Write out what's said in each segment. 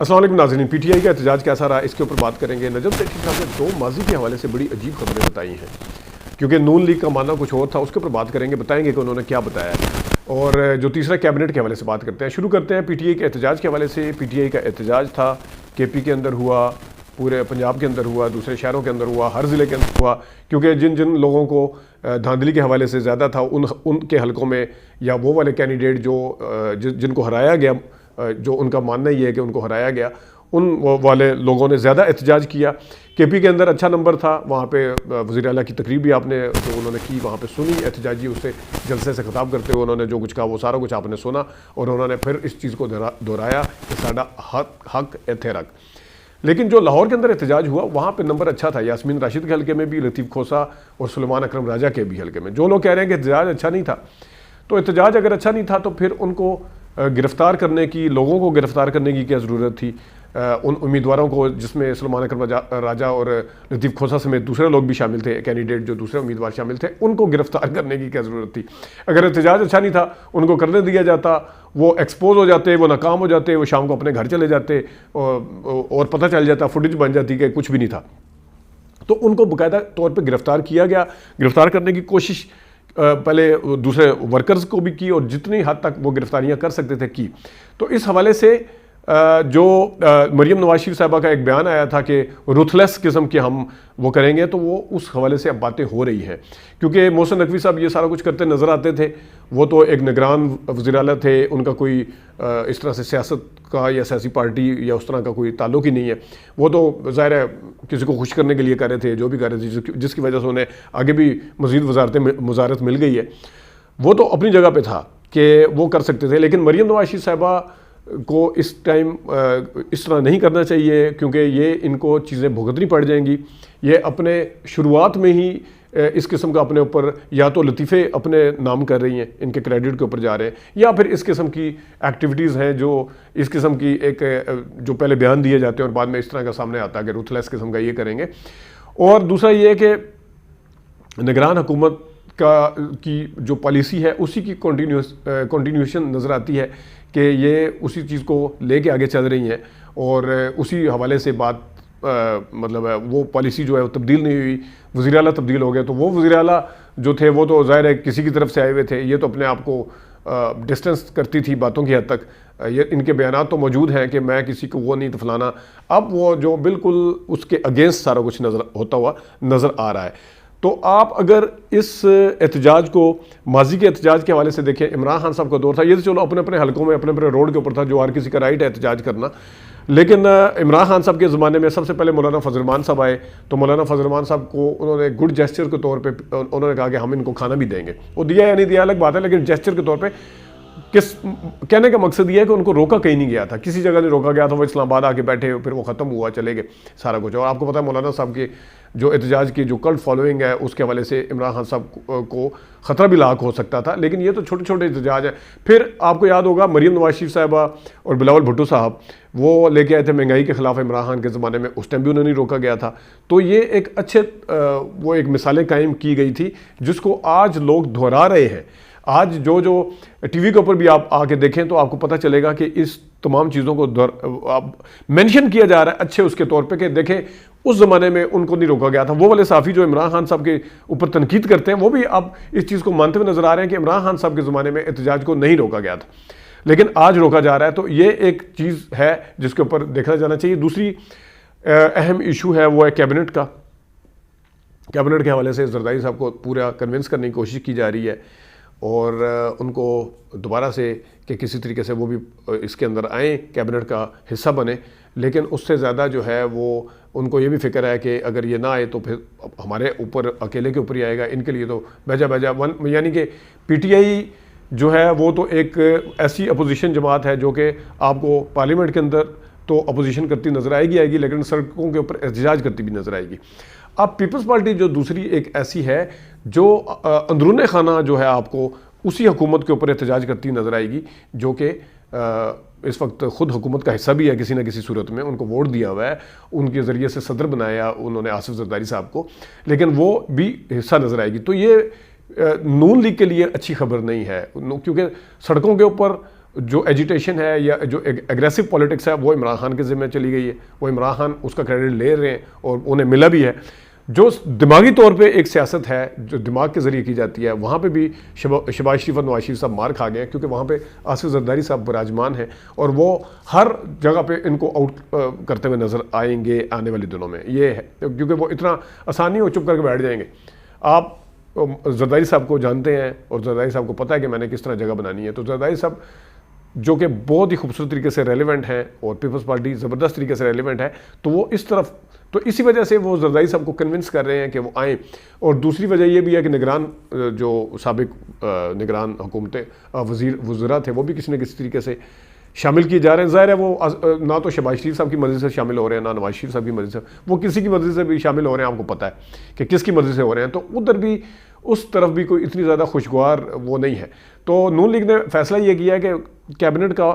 السلام علیکم ناظرین، پی ٹی آئی کا احتجاج کیسا رہا اس کے اوپر بات کریں گے۔ نجم سیٹھی صاحب نے دو ماضی کے حوالے سے بڑی عجیب خبریں بتائی ہیں، کیونکہ نون لیگ کا ماننا کچھ اور تھا، اس کے اوپر بات کریں گے، بتائیں گے کہ انہوں نے کیا بتایا ہے۔ اور جو تیسرا کیبنٹ کے حوالے سے بات کرتے ہیں، شروع کرتے ہیں پی ٹی آئی کے احتجاج کے حوالے سے۔ پی ٹی آئی کا احتجاج تھا، کے پی کے اندر ہوا، پورے پنجاب کے اندر ہوا، دوسرے شہروں کے اندر ہوا، ہر ضلع کے اندر ہوا، کیونکہ جن لوگوں کو دھاندلی کے حوالے سے زیادہ تھا ان کے حلقوں میں، یا وہ والے کینڈیڈیٹ جو جن کو ہرایا گیا، جو ان کا ماننا یہ ہے کہ ان کو ہرایا گیا، ان والے لوگوں نے زیادہ احتجاج کیا۔ کے پی کے اندر اچھا نمبر تھا، وہاں پہ وزیر اعلیٰ کی تقریر بھی آپ نے جو انہوں نے کی وہاں پہ سنی، احتجاجی اس سے جلسے سے خطاب کرتے ہوئے انہوں نے جو کچھ کہا وہ سارا کچھ آپ نے سنا، اور انہوں نے پھر اس چیز کو دہرایا کہ ساڈا حق ایتھے رکھ۔ لیکن جو لاہور کے اندر احتجاج ہوا وہاں پہ نمبر اچھا تھا، یاسمین راشد کے حلقے میں بھی، لطیف کھوسہ اور سلیمان اکرم راجہ کے بھی حلقے میں۔ جو لوگ کہہ رہے ہیں کہ احتجاج اچھا نہیں تھا، تو احتجاج اگر اچھا نہیں تھا تو پھر ان کو گرفتار کرنے کی، لوگوں کو گرفتار کرنے کی کیا ضرورت تھی؟ ان امیدواروں کو، جس میں سلیمان اکرم راجہ اور لطیف کھوسہ سمیت دوسرے لوگ بھی شامل تھے، کینڈیڈیٹ جو دوسرے امیدوار شامل تھے، ان کو گرفتار کرنے کی کیا ضرورت تھی؟ اگر احتجاج اچھا نہیں تھا، ان کو کرنے دیا جاتا، وہ ایکسپوز ہو جاتے، وہ ناکام ہو جاتے، وہ شام کو اپنے گھر چلے جاتے، اور پتہ چل جاتا، فوٹیج بن جاتی کہ کچھ بھی نہیں تھا۔ تو ان کو باقاعدہ طور پہ گرفتار کیا گیا۔ گرفتار کرنے کی کوشش پہلے دوسرے ورکرز کو بھی کی، اور جتنی حد تک وہ گرفتاریاں کر سکتے تھے کی۔ تو اس حوالے سے جو مریم نواز شریف صاحبہ کا ایک بیان آیا تھا کہ رuthless قسم کے ہم وہ کریں گے، تو وہ اس حوالے سے اب باتیں ہو رہی ہیں، کیونکہ محسن نقوی صاحب یہ سارا کچھ کرتے نظر آتے تھے۔ وہ تو ایک نگران وزیر اعلیٰ تھے، ان کا کوئی اس طرح سے سیاست کا یا سیاسی پارٹی یا اس طرح کا کوئی تعلق ہی نہیں ہے۔ وہ تو ظاہر ہے کسی کو خوش کرنے کے لیے کر رہے تھے، جو بھی کر رہے تھے، جس کی وجہ سے انہیں آگے بھی مزید وزارت مل گئی ہے۔ وہ تو اپنی جگہ پہ تھا کہ وہ کر سکتے تھے، لیکن مریم نواز شریف صاحبہ کو اس ٹائم اس طرح نہیں کرنا چاہیے، کیونکہ یہ ان کو چیزیں بھگتنی پڑ جائیں گی۔ یہ اپنے شروعات میں ہی اس قسم کا اپنے اوپر یا تو لطیفے اپنے نام کر رہی ہیں، ان کے کریڈٹ کے اوپر جا رہے ہیں، یا پھر اس قسم کی ایکٹیویٹیز ہیں جو اس قسم کی ایک جو پہلے بیان دیے جاتے ہیں اور بعد میں اس طرح کا سامنے آتا ہے کہ رuthless قسم کا یہ کریں گے۔ اور دوسرا یہ ہے کہ نگران حکومت کی جو پالیسی ہے اسی کی کنٹینیوشن نظر آتی ہے کہ یہ اسی چیز کو لے کے آگے چل رہی ہیں، اور اسی حوالے سے بات مطلب ہے وہ پالیسی جو ہے وہ تبدیل نہیں ہوئی۔ وزیر اعلیٰ تبدیل ہو گئے، تو وہ وزیر اعلیٰ جو تھے وہ تو ظاہر ہے کسی کی طرف سے آئے ہوئے تھے، یہ تو اپنے آپ کو ڈسٹنس کرتی تھی باتوں کی حد تک۔ یہ ان کے بیانات تو موجود ہیں کہ میں کسی کو وہ نہیں تو فلانا، اب وہ جو بالکل اس کے اگینسٹ سارا کچھ ہوتا ہوا نظر آ رہا ہے۔ تو آپ اگر اس احتجاج کو ماضی کے احتجاج کے حوالے سے دیکھیں، عمران خان صاحب کا دور تھا، یہ تو چلو اپنے اپنے حلقوں میں اپنے اپنے روڈ کے اوپر تھا، جو ہر کسی کا رائٹ ہے احتجاج کرنا، لیکن عمران خان صاحب کے زمانے میں سب سے پہلے مولانا فضل الرحمان صاحب آئے، تو مولانا فضل الرحمان صاحب کو انہوں نے گڈ جیسچر کے طور پہ انہوں نے کہا کہ ہم ان کو کھانا بھی دیں گے۔ وہ دیا یا نہیں دیا الگ بات ہے، لیکن جیسچر کے طور پہ کہنے کا مقصد یہ ہے کہ ان کو روکا کہیں نہیں گیا تھا، کسی جگہ نہیں روکا گیا تھا، وہ اسلام آباد آ کے بیٹھے، پھر وہ ختم ہوا، چلے گئے سارا کچھ۔ اور آپ کو پتہ ہے مولانا صاحب کے جو احتجاج کی جو کلٹ فالوئنگ ہے اس کے حوالے سے عمران خان صاحب کو خطرہ بھی لاحق ہو سکتا تھا، لیکن یہ تو چھوٹے چھوٹے احتجاج ہیں۔ پھر آپ کو یاد ہوگا مریم نواز شریف صاحبہ اور بلاول بھٹو صاحب وہ لے کے آئے تھے مہنگائی کے خلاف عمران خان کے زمانے میں، اس ٹائم بھی انہوں نے روکا گیا تھا۔ تو یہ ایک اچھے وہ ایک مثالیں قائم کی گئی تھی جس کو آج لوگ دہرا رہے ہیں۔ آج جو ٹی وی کے اوپر بھی آپ آ کے دیکھیں تو آپ کو پتہ چلے گا کہ اس تمام چیزوں کو مینشن کیا جا رہا ہے اچھے اس کے طور پہ کہ دیکھیں اس زمانے میں ان کو نہیں روکا گیا تھا۔ وہ والے صحافی جو عمران خان صاحب کے اوپر تنقید کرتے ہیں وہ بھی اب اس چیز کو مانتے ہوئے نظر آ رہے ہیں کہ عمران خان صاحب کے زمانے میں احتجاج کو نہیں روکا گیا تھا، لیکن آج روکا جا رہا ہے۔ تو یہ ایک چیز ہے جس کے اوپر دیکھا جانا چاہیے۔ دوسری اہم ایشو ہے وہ ہے کیبنٹ کا۔ کیبنٹ کے حوالے سے زرداری صاحب کو پورا کنونس کرنے کی کوشش کی جا رہی ہے، اور ان کو دوبارہ سے کہ کسی طریقے سے وہ بھی اس کے اندر آئیں، کیبنٹ کا حصہ بنیں، لیکن اس سے زیادہ جو ہے وہ ان کو یہ بھی فکر ہے کہ اگر یہ نہ آئے تو پھر ہمارے اوپر اکیلے کے اوپر ہی آئے گا، ان کے لیے تو بیجا یعنی کہ پی ٹی آئی جو ہے وہ تو ایک ایسی اپوزیشن جماعت ہے جو کہ آپ کو پارلیمنٹ کے اندر تو اپوزیشن کرتی نظر آئے گی، لیکن سڑکوں کے اوپر احتجاج کرتی بھی نظر آئے گی۔ اب پیپلز پارٹی جو دوسری ایک ایسی ہے جو اندرون خانہ جو ہے آپ کو اسی حکومت کے اوپر احتجاج کرتی نظر آئے گی، جو کہ اس وقت خود حکومت کا حصہ بھی ہے کسی نہ کسی صورت میں، ان کو ووٹ دیا ہوا ہے، ان کے ذریعے سے صدر بنایا انہوں نے آصف زرداری صاحب کو، لیکن وہ بھی حصہ نظر آئے گی۔ تو یہ نون لیگ کے لیے اچھی خبر نہیں ہے، کیونکہ سڑکوں کے اوپر جو ایجیٹیشن ہے یا جو ایگریسو پولیٹکس ہے وہ عمران خان کے ذمہ چلی گئی ہے. وہ عمران خان اس کا کریڈٹ لے رہے ہیں اور انہیں ملا بھی ہے. جو دماغی طور پہ ایک سیاست ہے جو دماغ کے ذریعے کی جاتی ہے, وہاں پہ بھی شہباز شریف اور نواز شریف صاحب مار کھا گئے ہیں, کیونکہ وہاں پہ آصف زرداری صاحب براجمان ہیں اور وہ ہر جگہ پہ ان کو آؤٹ کرتے ہوئے نظر آئیں گے آنے والے دنوں میں. یہ ہے کیونکہ وہ اتنا آسانی ہو چپ کر کے بیٹھ جائیں گے. آپ زرداری صاحب کو جانتے ہیں اور زرداری صاحب کو پتہ ہے کہ میں نے کس طرح جگہ بنانی ہے. تو زرداری صاحب جو کہ بہت ہی خوبصورت طریقے سے ریلیونٹ ہیں اور پیپلز پارٹی زبردست طریقے سے ریلیونٹ ہے, تو وہ اس طرف, تو اسی وجہ سے وہ زرداری صاحب کو کنونس کر رہے ہیں کہ وہ آئیں. اور دوسری وجہ یہ بھی ہے کہ نگران جو سابق نگران حکومتیں وزراء تھے وہ بھی کسی نہ کسی طریقے سے شامل کیے جا رہے ہیں. ظاہر ہے وہ نہ تو شہباز شریف صاحب کی مرضی سے شامل ہو رہے ہیں نہ نواز شریف صاحب کی مرضی سے, وہ کسی کی مرضی سے بھی شامل ہو رہے ہیں. آپ کو پتہ ہے کہ کس کی مرضی سے ہو رہے ہیں. تو ادھر بھی اس طرف بھی کوئی اتنی زیادہ خوشگوار وہ نہیں ہے. تو نون لیگ نے فیصلہ یہ کیا ہے کہ کیبنٹ کا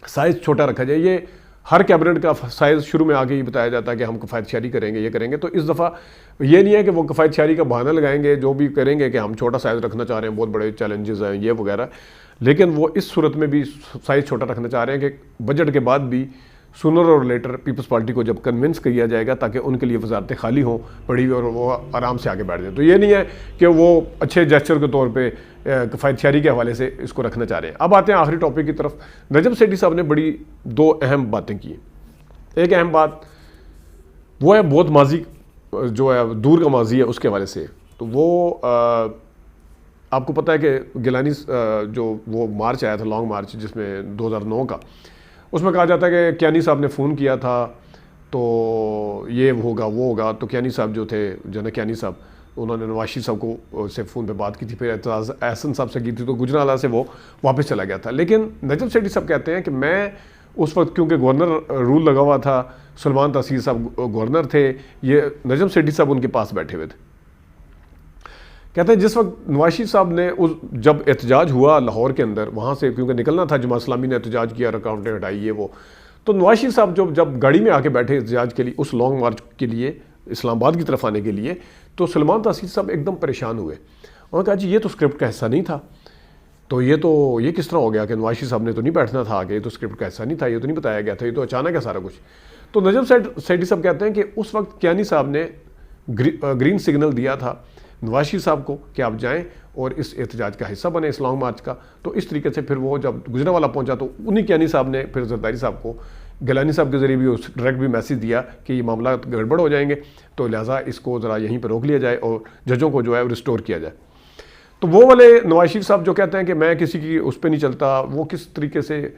سائز چھوٹا رکھا جائے. یہ ہر کیبنٹ کا سائز شروع میں آگے ہی بتایا جاتا ہے کہ ہم کفایت شعری کریں گے, یہ کریں گے. تو اس دفعہ یہ نہیں ہے کہ وہ کفایت شعری کا بہانہ لگائیں گے, جو بھی کریں گے کہ ہم چھوٹا سائز رکھنا چاہ رہے ہیں, بہت بڑے چیلنجز ہیں یہ وغیرہ, لیکن وہ اس صورت میں بھی سائز چھوٹا رکھنا چاہ رہے ہیں کہ بجٹ کے بعد بھی سونر اور لیٹر پیپلز پارٹی کو جب کنونس کیا جائے گا تاکہ ان کے لیے وزارتیں خالی ہوں پڑی ہوئی اور وہ آرام سے آگے بیٹھ جائیں. تو یہ نہیں ہے کہ وہ اچھے جیسچر کے طور پہ کفایت شعری کے حوالے سے اس کو رکھنا چاہ رہے ہیں. اب آتے ہیں آخری ٹاپک کی طرف. نجم سیٹھی صاحب نے بڑی دو اہم باتیں کی. ایک اہم بات وہ ہے بہت ماضی جو ہے دور کا ماضی ہے اس کے حوالے سے. تو وہ آپ کو پتہ ہے کہ گیلانی جو وہ مارچ آیا تھا لانگ مارچ جس میں 2009 کا, اس میں کہا جاتا ہے کہ کیانی صاحب نے فون کیا تھا تو یہ ہوگا وہ ہوگا. تو کیانی صاحب جو تھے جنرل کیانی صاحب, انہوں نے نواز شریف صاحب کو سے فون پہ بات کی تھی, پھر اعتراض احسن صاحب سے کی تھی, تو گجرانوالہ سے وہ واپس چلا گیا تھا. لیکن نجم سیٹھی صاحب کہتے ہیں کہ میں اس وقت کیونکہ گورنر رول لگا ہوا تھا, سلمان تحصیل صاحب گورنر تھے, یہ نجم سیٹھی صاحب ان کے پاس بیٹھے ہوئے تھے. کہتے ہیں جس وقت نواز شریف صاحب نے جب احتجاج ہوا لاہور کے اندر, وہاں سے کیونکہ نکلنا تھا, جماعت اسلامی نے احتجاج کیا, رکاوٹیں ہٹائی یہ وہ, تو نواز شریف صاحب جب گاڑی میں آ کے بیٹھے احتجاج کے لیے اس لانگ مارچ کے لیے اسلام آباد کی طرف آنے کے لیے, تو سلمان تحصیل صاحب ایک دم پریشان ہوئے. انہوں نے کہا جی یہ تو اسکرپٹ کا حصہ نہیں تھا, تو یہ کس طرح ہو گیا کہ نواز شریف صاحب نے تو نہیں بیٹھنا تھا آگے, یہ تو اسکرپٹ کا حصہ نہیں تھا, یہ تو نہیں بتایا گیا تھا, یہ تو اچانک ہے سارا کچھ. تو نجم سیٹھی صاحب کہتے ہیں کہ اس وقت کیانی صاحب نے گرین سگنل دیا تھا نواز شریف صاحب کو کہ آپ جائیں اور اس احتجاج کا حصہ بنے, اس لانگ مارچ کا. تو اس طریقے سے پھر وہ جب گجرانوالہ پہنچا تو انہی کیانی صاحب نے پھر زرداری صاحب کو گیلانی صاحب کے ذریعے بھی ڈائریکٹ بھی میسیج دیا کہ یہ معاملات گڑبڑ ہو جائیں گے, تو لہٰذا اس کو ذرا یہیں پہ روک لیا جائے اور ججوں کو جو ہے ریسٹور کیا جائے. تو وہ والے نواز شریف صاحب جو کہتے ہیں کہ میں کسی کی اس پہ نہیں چلتا, وہ کس طریقے سے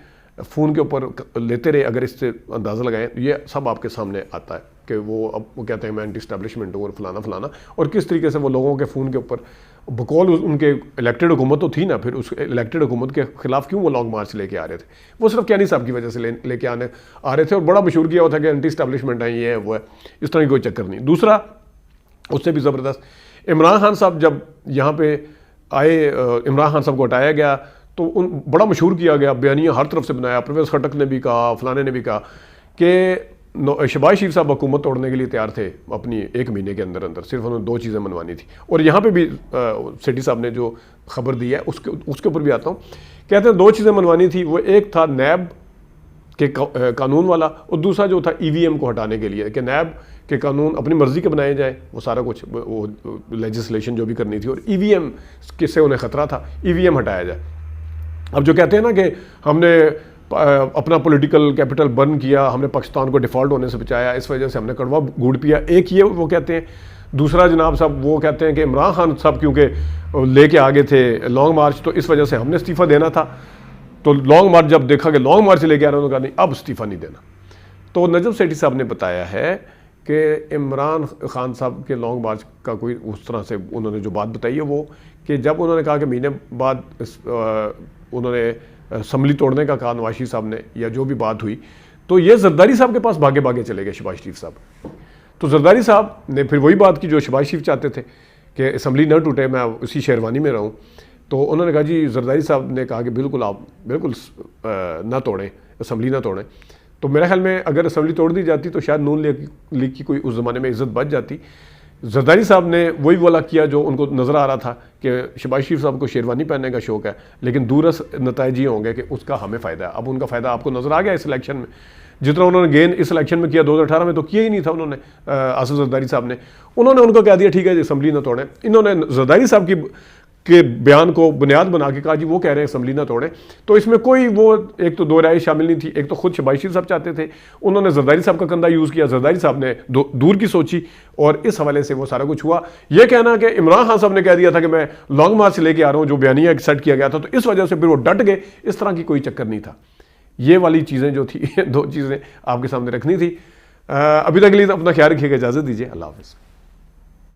فون کے اوپر لیتے رہے, اگر اس سے اندازہ لگائیں یہ سب آپ کے سامنے آتا ہے کہ وہ اب وہ کہتے ہیں میں اینٹی اسٹیبلشمنٹ ہوں اور فلانا فلانا, اور کس طریقے سے وہ لوگوں کے فون کے اوپر بقول ان کے الیکٹڈ حکومت تو تھی نا, پھر اس الیکٹڈ حکومت کے خلاف کیوں وہ لانگ مارچ لے کے آ رہے تھے. وہ صرف کیانی صاحب کی وجہ سے لے کے آ رہے تھے, اور بڑا مشہور کیا ہوا تھا کہ اینٹی اسٹیبلشمنٹ ہے, یہ ہے وہ ہے, اس طرح کی کوئی چکر نہیں. دوسرا اس سے بھی زبردست عمران خان صاحب جب یہاں پہ آئے, عمران خان صاحب کو ہٹایا گیا تو بڑا مشہور کیا گیا, بیانیہ ہر طرف سے بنایا, پرویز خٹک نے بھی کہا, فلانے نے بھی کہا کہ شہباز شریف صاحب حکومت توڑنے کے لیے تیار تھے اپنی 1 مہینے کے اندر, صرف انہوں نے 2 چیزیں منوانی تھی. اور یہاں پہ بھی سیٹھی صاحب نے جو خبر دی ہے اس کے اوپر بھی آتا ہوں. کہتے ہیں 2 چیزیں منوانی تھی, وہ ایک تھا نیب کے قانون والا, اور دوسرا جو تھا EVM کو ہٹانے کے لیے کہ نیب کے قانون اپنی مرضی کے بنائے جائیں, وہ سارا کچھ وہ لیجسلیشن جو بھی کرنی تھی, اور EVM کس سے انہیں خطرہ تھا, EVM ہٹایا جائے. اب جو کہتے ہیں نا کہ ہم نے اپنا پولیٹیکل کیپٹل برن کیا, ہم نے پاکستان کو ڈیفالٹ ہونے سے بچایا, اس وجہ سے ہم نے کڑوا گھوڑ پیا, ایک یہ وہ کہتے ہیں. دوسرا جناب صاحب وہ کہتے ہیں کہ عمران خان صاحب کیونکہ لے کے آگے تھے لانگ مارچ, تو اس وجہ سے ہم نے استعفیٰ دینا تھا, تو لانگ مارچ جب دیکھا کہ لانگ مارچ لے کے آ رہے ہیں, کہا نہیں اب استعفیٰ نہیں دینا. تو نجم سیٹھی صاحب نے بتایا ہے کہ عمران خان صاحب کے لانگ مارچ کا کوئی اس طرح سے انہوں نے جو بات بتائی ہے وہ کہ جب انہوں نے کہا کہ مہینے بعد انہوں نے اسمبلی توڑنے کا کہا نواز شریف صاحب نے, یا جو بھی بات ہوئی, تو یہ زرداری صاحب کے پاس بھاگے چلے گئے شہباز شریف صاحب. تو زرداری صاحب نے پھر وہی بات کی جو شہباز شریف چاہتے تھے کہ اسمبلی نہ ٹوٹے, میں اسی شیروانی میں رہوں. تو انہوں نے کہا جی زرداری صاحب نے کہا کہ بالکل آپ بالکل نہ توڑیں, اسمبلی نہ توڑیں. تو میرے خیال میں اگر اسمبلی توڑ دی جاتی تو شاید نون لیگ کی کوئی اس زمانے میں عزت بچ جاتی, زرداری صاحب نے وہی والا کیا جو ان کو نظر آ رہا تھا کہ شہباز شریف صاحب کو شیروانی پہننے کا شوق ہے، لیکن دورس نتائج یہ ہوں گے کہ اس کا ہمیں فائدہ ہے۔ اب ان کا فائدہ آپ کو نظر آ گیا اس الیکشن میں، جتنا انہوں نے گین اس الیکشن میں کیا 2018 میں تو کیا ہی نہیں تھا انہوں نے، آصف زرداری صاحب نے ان کو کہہ دیا ٹھیک ہے اسمبلی نہ توڑیں۔ انہوں نے زرداری صاحب کے بیان کو بنیاد بنا کے کہا جی وہ کہہ رہے ہیں اسمبلی نہ توڑیں، تو اس میں کوئی وہ ایک تو دو رائے شامل نہیں تھی۔ ایک تو خود شہباز شریف صاحب چاہتے تھے، انہوں نے زرداری صاحب کا کندھا یوز کیا، زرداری صاحب نے دور کی سوچی، اور اس حوالے سے وہ سارا کچھ ہوا۔ یہ کہنا کہ عمران خان صاحب نے کہہ دیا تھا کہ میں لانگ مارچ سے لے کے آ رہا ہوں، جو بیانیہ سیٹ کیا گیا تھا، تو اس وجہ سے پھر وہ ڈٹ گئے، اس طرح کی کوئی چکر نہیں تھا۔ یہ والی چیزیں جو تھی دو چیزیں آپ کے سامنے رکھنی تھی۔ ابھی تک کے لیے اپنا خیال رکھیے گا، اجازت دیجیے، اللہ حافظ۔